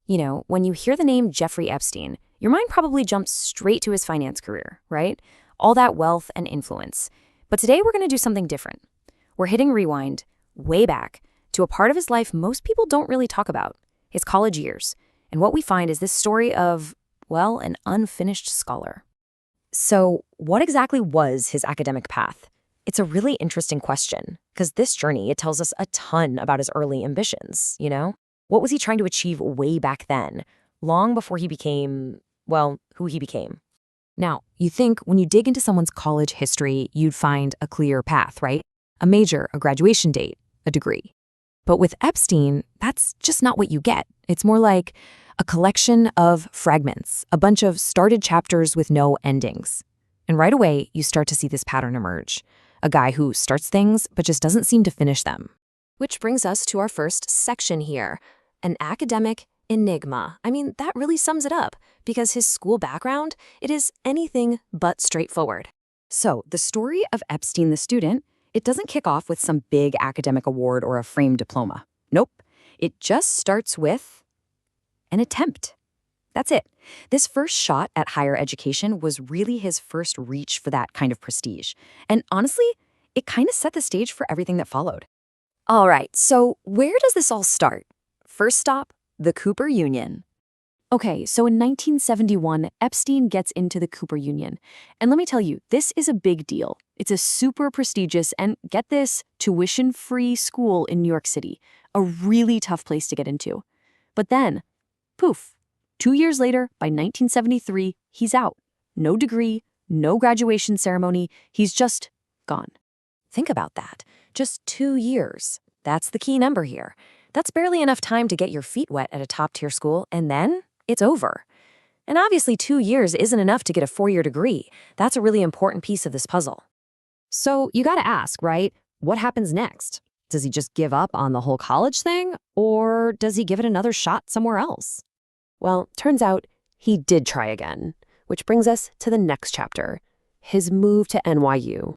When you hear the name Jeffrey Epstein, your mind probably jumps straight to his finance career, right? All that wealth and influence. But today we're going to do something different. We're hitting rewind, way back, to a part of his life most people don't really talk about, his college years. And what we find is this story of, well, an unfinished scholar. So, what exactly was his academic path? It's a really interesting question, because this journey, it tells us a ton about his early ambitions, What was he trying to achieve way back then, long before he became, well, who he became? Now, you think when you dig into someone's college history, you'd find a clear path, right? A major, a graduation date, a degree. But with Epstein, that's just not what you get. It's more like a collection of fragments, a bunch of started chapters with no endings. And right away, you start to see this pattern emerge. A guy who starts things but just doesn't seem to finish them. Which brings us to our first section here, an academic enigma. I mean, that really sums it up, because his school background, it is anything but straightforward. So, the story of Epstein the student, it doesn't kick off with some big academic award or a framed diploma. Nope. It just starts with an attempt. That's it. This first shot at higher education was really his first reach for that kind of prestige. And honestly, it kind of set the stage for everything that followed. All right, so where does this all start? First stop, the Cooper Union. Okay, so in 1971, Epstein gets into the Cooper Union. And let me tell you, this is a big deal. It's a super prestigious and, get this, tuition-free school in New York City. A really tough place to get into. But then, poof, 2 years later, by 1973, he's out. No degree, no graduation ceremony, he's just gone. Think about that. Just 2 years. That's the key number here. That's barely enough time to get your feet wet at a top-tier school, and then it's over. And obviously 2 years isn't enough to get a 4-year degree. That's a really important piece of this puzzle. So you gotta ask, right? What happens next? Does he just give up on the whole college thing? Or does he give it another shot somewhere else? Well, turns out he did try again, which brings us to the next chapter, his move to NYU.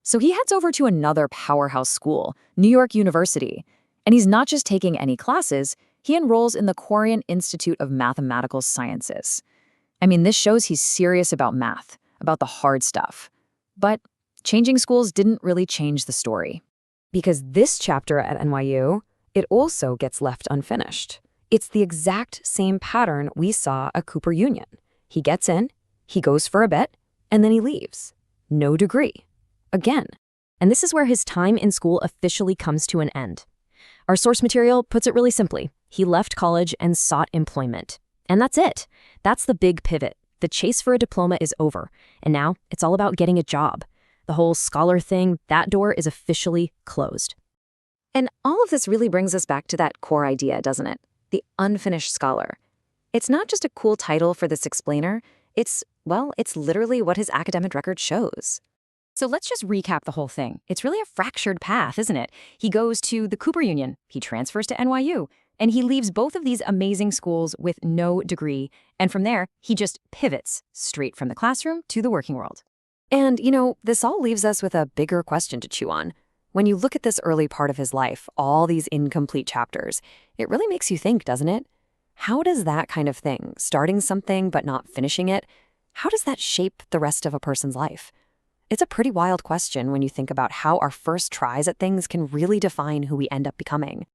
So he heads over to another powerhouse school, New York University. And he's not just taking any classes, he enrolls in the Korean Institute of Mathematical Sciences. I mean, this shows he's serious about math, about the hard stuff. But changing schools didn't really change the story. Because this chapter at NYU, it also gets left unfinished. It's the exact same pattern we saw at Cooper Union. He gets in, he goes for a bit, and then he leaves. No degree. Again. And this is where his time in school officially comes to an end. Our source material puts it really simply. He left college and sought employment. And that's it. That's the big pivot. The chase for a diploma is over. And now it's all about getting a job. The whole scholar thing, that door is officially closed. And all of this really brings us back to that core idea, doesn't it? The unfinished scholar. It's not just a cool title for this explainer. It's literally what his academic record shows. So let's just recap the whole thing. It's really a fractured path, isn't it? He goes to the Cooper Union, he transfers to NYU, and he leaves both of these amazing schools with no degree. And from there, he just pivots straight from the classroom to the working world. And, this all leaves us with a bigger question to chew on. When you look at this early part of his life, all these incomplete chapters, it really makes you think, doesn't it? How does that kind of thing, starting something but not finishing it, how does that shape the rest of a person's life? It's a pretty wild question when you think about how our first tries at things can really define who we end up becoming.